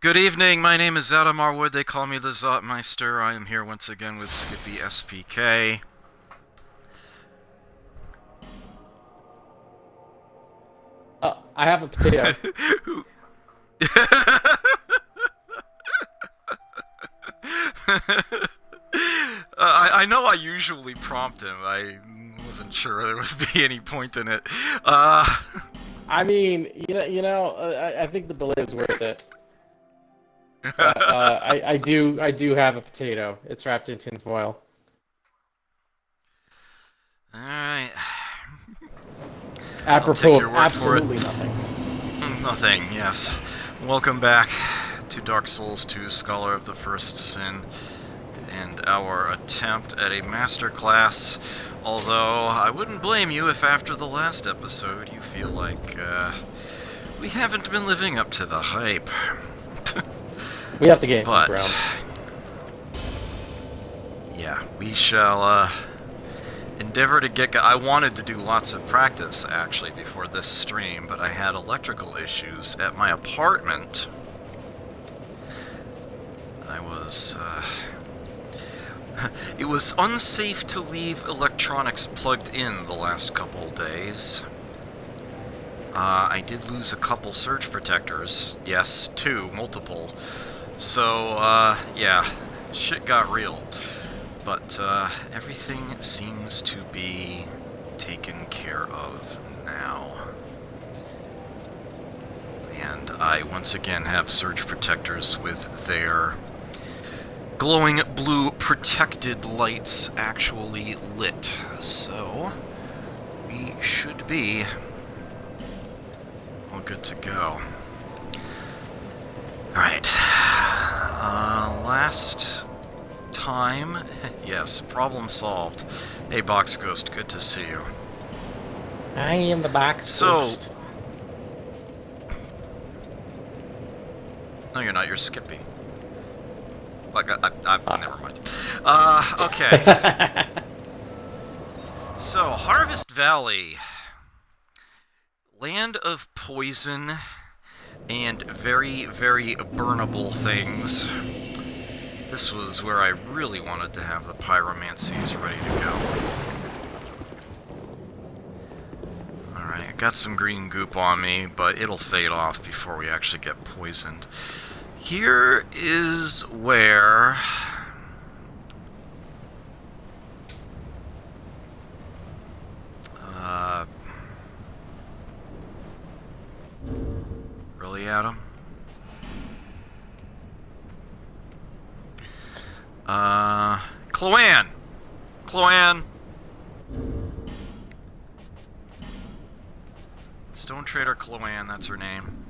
Good evening, my name is Adam Marwood, they call me the Zotmeister. I am here once again with SkippySPK. I have a potato. I know I usually prompt him, I wasn't sure there was be any point in it. I mean, I think the delay is worth it. But I do have a potato. It's wrapped in tin foil. Alright. I'll take Apropos your of word for it. absolutely nothing. Nothing, yes. Welcome back to Dark Souls 2, Scholar of the First Sin, and our attempt at a masterclass. Although, I wouldn't blame you if after the last episode you feel like, we haven't been living up to the hype. We have to gain some But, ground. yeah, we shall, endeavor to get... I wanted to do lots of practice, actually, before this stream, but I had electrical issues at my apartment. I was, it was unsafe to leave electronics plugged in the last couple days. I did lose a couple surge protectors. Yes, two, multiple. So, yeah, shit got real. But, everything seems to be taken care of now. And I once again have surge protectors with their glowing blue protected lights actually lit. So, we should be all good to go. Alright. Last time, yes, problem solved. Hey, Box Ghost, good to see you. I am the box. So, no, you're not. You're Skippy. Like, never mind. Okay. So, Harvest Valley, land of poison and very, very burnable things. This was where I really wanted to have the pyromancies ready to go. Alright, I got some green goop on me, but it'll fade off before we actually get poisoned. Here is where... Really, Adam? Cloanne! Cloanne! Stone Trader Cloanne, that's her name.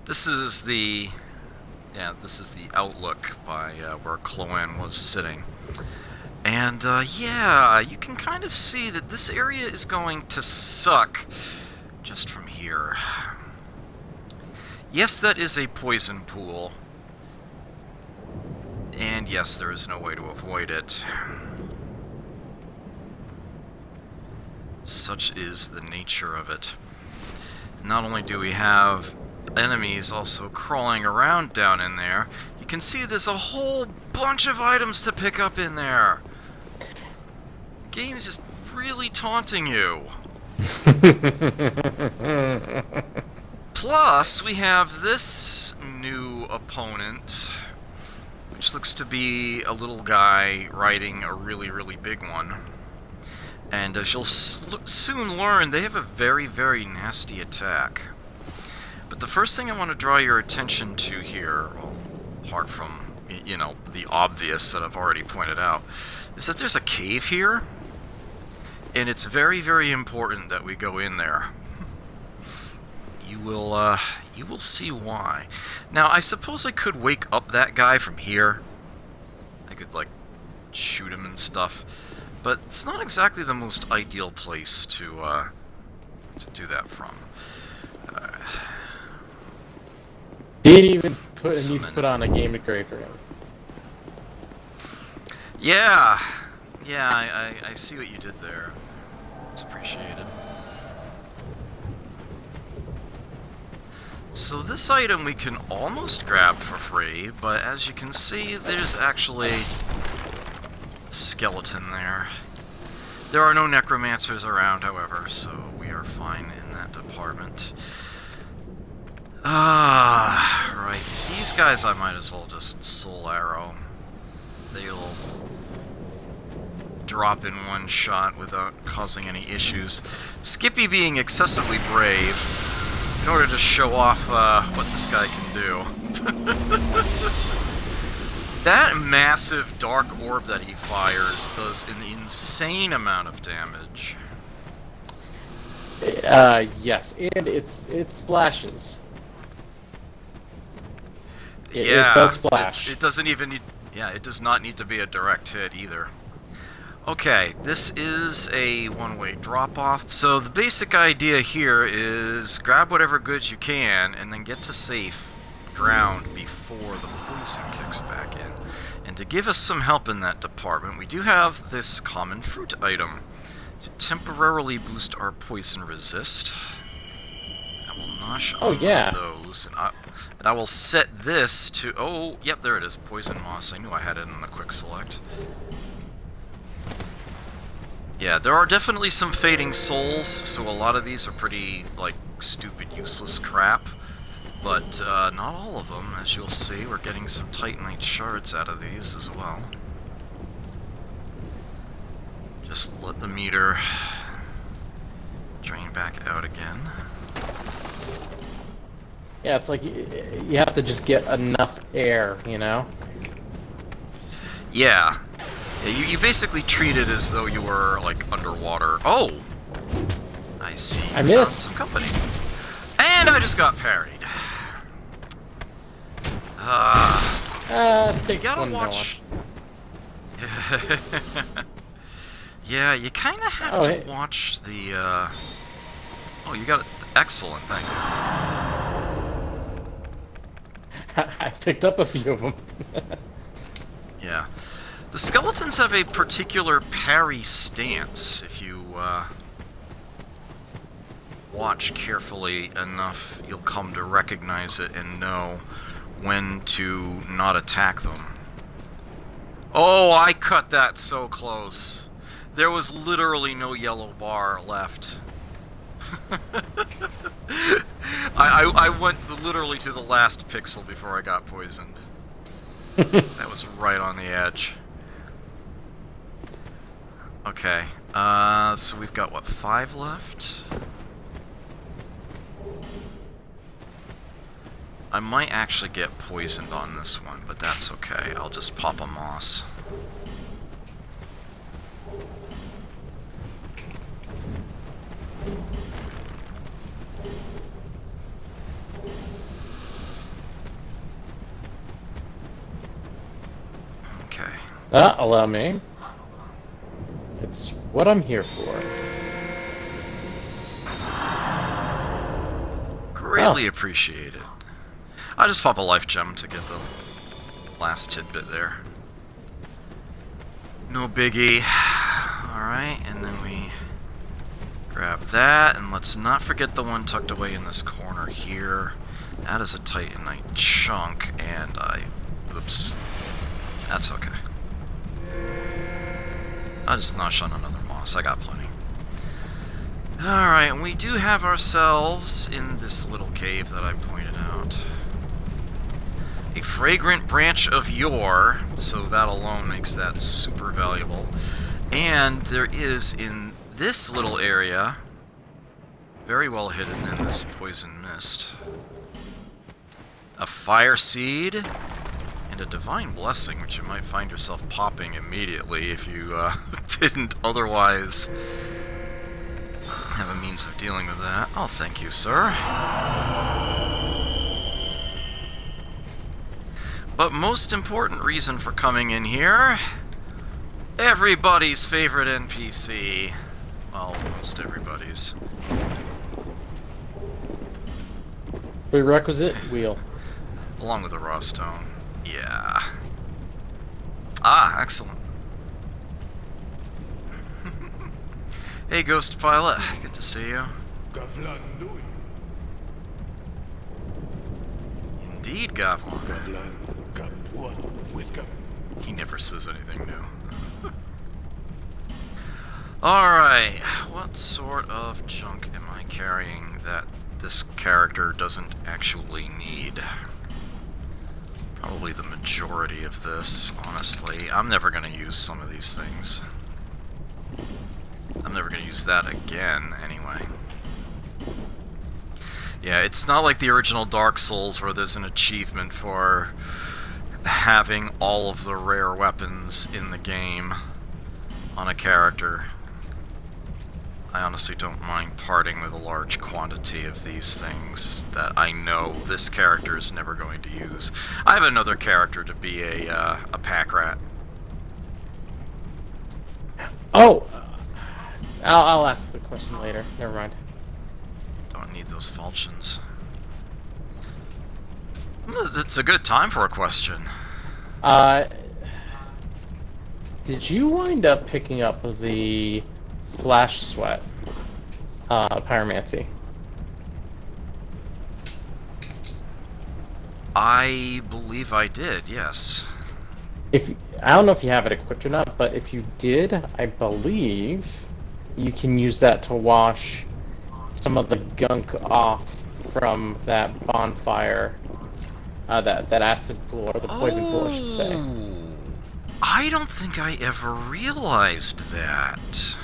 This is the... yeah, this is the outlook by where Cloanne was sitting. And, yeah, you can kind of see that this area is going to suck just from here. Yes, that is a poison pool. And yes, there is no way to avoid it. Such is the nature of it. Not only do we have enemies also crawling around down in there, you can see there's a whole bunch of items to pick up in there. The game is just really taunting you. Plus, we have this new opponent, which looks to be a little guy riding a really, really big one. And as you'll soon learn, they have a very, very nasty attack. But the first thing I want to draw your attention to here, well, apart from, you know, the obvious that I've already pointed out, is that there's a cave here. And it's very, very important that we go in there. You will see why. Now, I suppose I could wake up that guy from here. I could, like, shoot him and stuff. But it's not exactly the most ideal place to do that from. Didn't even need to put on a game grade for him. Yeah. Yeah, I see what you did there. It's appreciated. So this item we can almost grab for free, but as you can see, there's actually a skeleton there. There are no necromancers around, however, so we are fine in that department. Right. These guys I might as well just soul arrow. They'll drop in one shot without causing any issues. Skippy being excessively brave in order to show off what this guy can do. That massive dark orb that he fires does an insane amount of damage. Yes, and it splashes. Yeah, it does splash. It doesn't even need... Yeah, it does not need to be a direct hit either. Okay, this is a one-way drop-off. So the basic idea here is grab whatever goods you can and then get to safe ground before the poison kicks back in. And to give us some help in that department, we do have this common fruit item to temporarily boost our poison resist. I will nosh on those, and I will set this to... Oh, yep, there it is, poison moss. I knew I had it in the quick select. Yeah, there are definitely some fading souls, so a lot of these are pretty, like, stupid, useless crap. But not all of them, as you'll see. We're getting some Titanite shards out of these as well. Just let the meter drain back out again. Yeah, it's like you have to just get enough air, you know? Yeah. You basically treat it as though you were, like, underwater. Oh! I see. I missed. Some company. And I just got parried. You gotta watch... Yeah, you kind of have to watch the, Oh, you got it. Excellent, thank you. I picked up a few of them. Yeah. The skeletons have a particular parry stance. If you watch carefully enough, you'll come to recognize it and know when to not attack them. Oh, I cut that so close. There was literally no yellow bar left. I went literally to the last pixel before I got poisoned. That was right on the edge. Okay, so we've got, what, 5 left? I might actually get poisoned on this one, but that's okay. I'll just pop a moss. Okay. Allow me. It's what I'm here for. Greatly appreciated. I'll just pop a life gem to get the last tidbit there. No biggie. Alright, and then we grab that, and let's not forget the one tucked away in this corner here. That is a Titanite chunk, and oops. That's okay. I'll just nosh on another moss. I got plenty. Alright, and we do have ourselves, in this little cave that I pointed out, a fragrant branch of yore, so that alone makes that super valuable. And there is, in this little area, very well hidden in this poison mist, a fire seed and a divine blessing, which you might find yourself popping immediately if you didn't otherwise have a means of dealing with that. Oh, thank you, sir. But most important reason for coming in here, everybody's favorite NPC. Well, most everybody's. Prerequisite wheel. Along with the raw stone. Yeah. Ah, excellent. Hey, Ghost Pilot. Good to see you. indeed, Gavlon. He never says anything new. Alright, what sort of junk am I carrying that this character doesn't actually need? Probably the majority of this, honestly. I'm never going to use some of these things. I'm never going to use that again, anyway. Yeah, it's not like the original Dark Souls where there's an achievement for having all of the rare weapons in the game on a character. I honestly don't mind parting with a large quantity of these things that I know this character is never going to use. I have another character to be a pack rat. Oh! I'll ask the question later. Never mind. Don't need those falchions. It's a good time for a question. Did you wind up picking up the Flash Sweat pyromancy? I believe I did, yes. I don't know if you have it equipped or not, but if you did, I believe you can use that to wash some of the gunk off from that bonfire, that acid pool, or the poison pool, I should say. I don't think I ever realized that.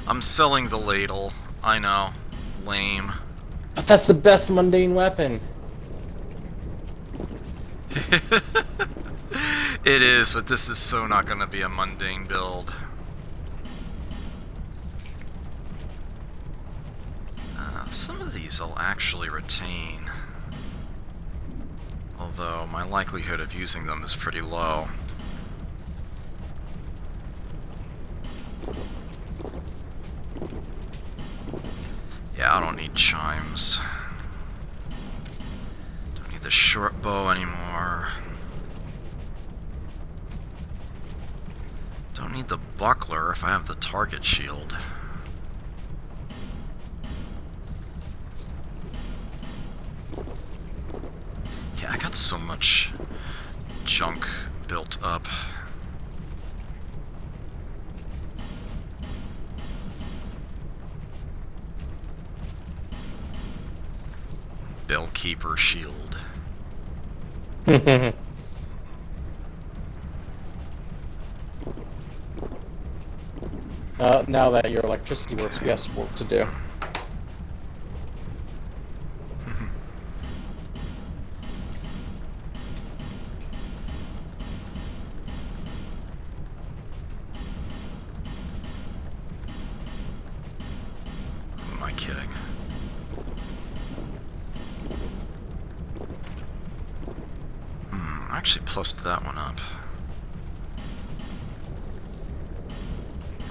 I'm selling the ladle. I know. Lame. But that's the best mundane weapon. It is, but this is so not going to be a mundane build. Some of these I'll actually retain. Although my likelihood of using them is pretty low. Yeah, I don't need chimes. Don't need the short bow anymore. Don't need the buckler if I have the target shield. Yeah, I got so much junk built up. Bellkeeper shield. Now that your electricity works, we have some work to do. Who am I kidding? I actually plussed that one up.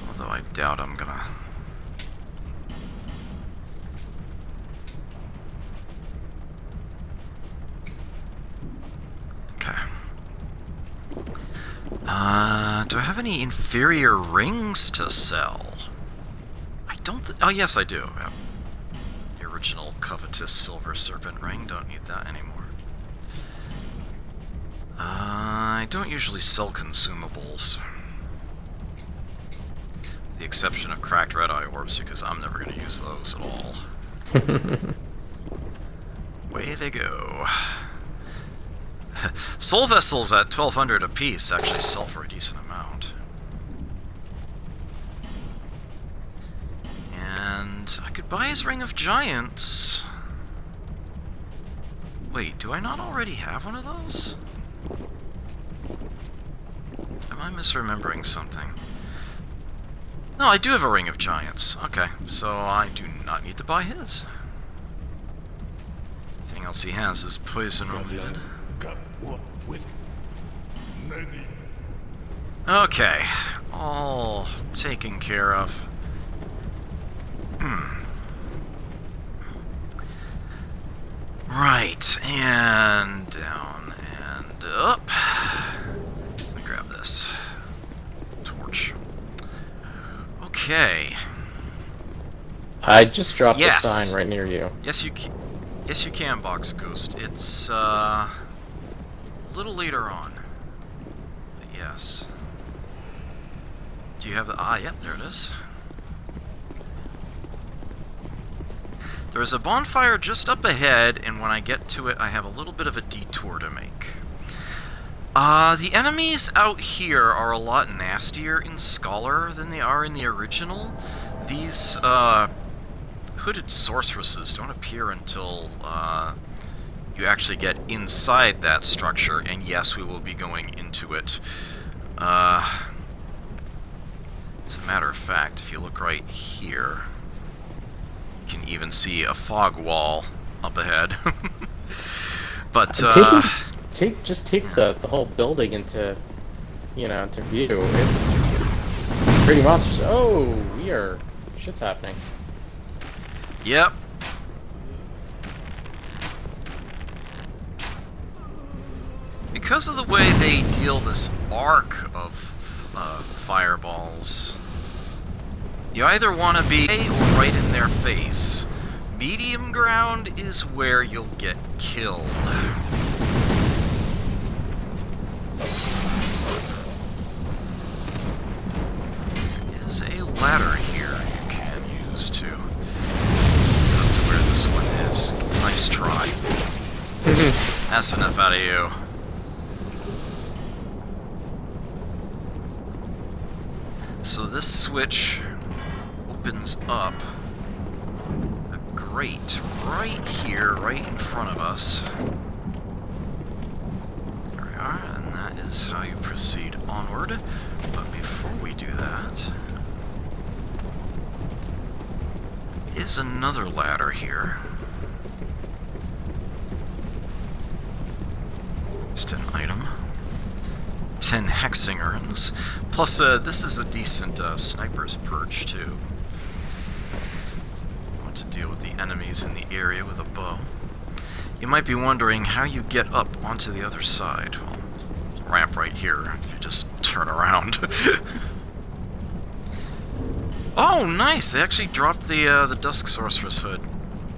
Although I doubt I'm gonna... Okay. Do I have any inferior rings to sell? I don't oh yes, I do. Yep. The original covetous silver serpent ring, don't need that anymore. I don't usually sell consumables. With the exception of cracked red eye orbs, because I'm never going to use those at all. Away they go. Soul vessels at 1,200 apiece actually sell for a decent amount. And I could buy his Ring of Giants. Wait, do I not already have one of those? Am I misremembering something? No, I do have a Ring of Giants. Okay, so I do not need to buy his. Everything else he has is poison related. Okay, all taken care of. Right, and down and up. Let me grab this torch. Okay. I just dropped Yes. a sign right near you. Yes, you can. Yes, you can box Ghost. It's a little later on. But yes. Do you have the... Ah, yep, there it is. There is a bonfire just up ahead, and when I get to it, I have a little bit of a detour to make. The enemies out here are a lot nastier in Scholar than they are in the original. These, hooded sorceresses don't appear until, you actually get inside that structure, and yes, we will be going into it. As a matter of fact, if you look right here, you can even see a fog wall up ahead. But, just take the whole building into, into view. It's pretty monstrous. Oh, shit's happening. Yep. Because of the way they deal this arc of fireballs, you either want to be or right in their face. Medium ground is where you'll get killed. There is a ladder here you can use to get up to where this one is. Nice try. That's enough out of you. So this switch opens up a grate right here, right in front of us. There we are, and that is how you proceed onward. But before we do that, is another ladder here. Just an item. 10 hexing urns. Plus, this is a decent sniper's perch, too. Want to deal with the enemies in the area with a bow. You might be wondering how you get up onto the other side. Well, ramp right here, if you just turn around. Oh, nice! They actually dropped the Dusk Sorceress hood.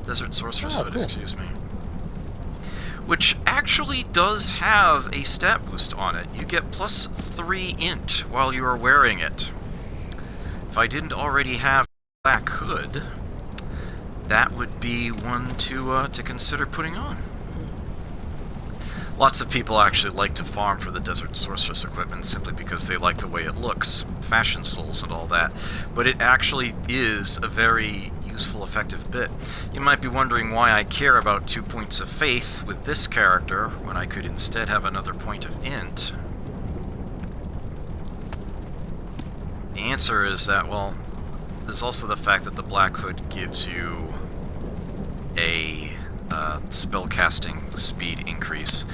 Desert Sorceress hood, cool. Excuse me. Which actually does have a stat boost on it. You get plus 3 int while you are wearing it. If I didn't already have a black hood, that would be one to consider putting on. Lots of people actually like to farm for the Desert Sorceress equipment simply because they like the way it looks, fashion souls and all that, but it actually is a very useful, effective bit. You might be wondering why I care about 2 points of faith with this character when I could instead have another point of int. The answer is that, well, there's also the fact that the Black Hood gives you a spellcasting speed increase.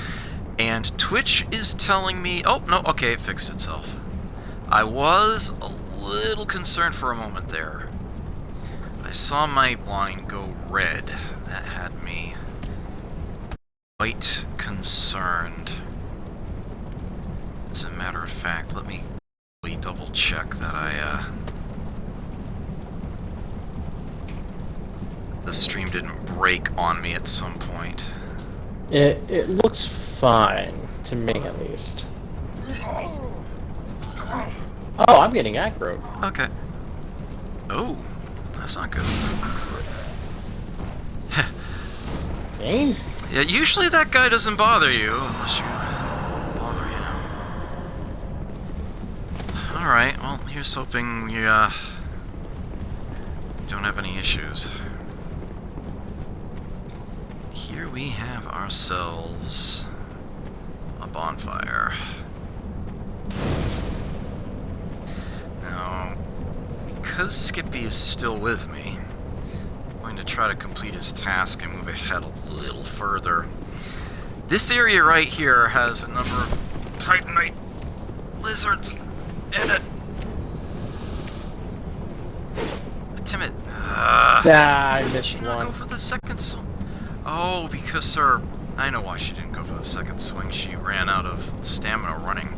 And Twitch is telling me... Oh, no, okay, it fixed itself. I was a little concerned for a moment there. I saw my line go red. That had me quite concerned. As a matter of fact, let me double check that the stream didn't break on me at some point. It looks fine, to me at least. Oh, I'm getting aggroed. Okay. Oh, that's not good. Pain? Yeah, usually that guy doesn't bother you, unless you bother him. Alright, well, here's hoping you, don't have any issues. Here we have ourselves a bonfire. Now, because Skippy is still with me, I'm going to try to complete his task and move ahead a little further. This area right here has a number of Titanite lizards in it. Timid. I missed Did she not one. go for the second swing? Oh, because, sir, I know why she didn't go for the second swing. She ran out of stamina running.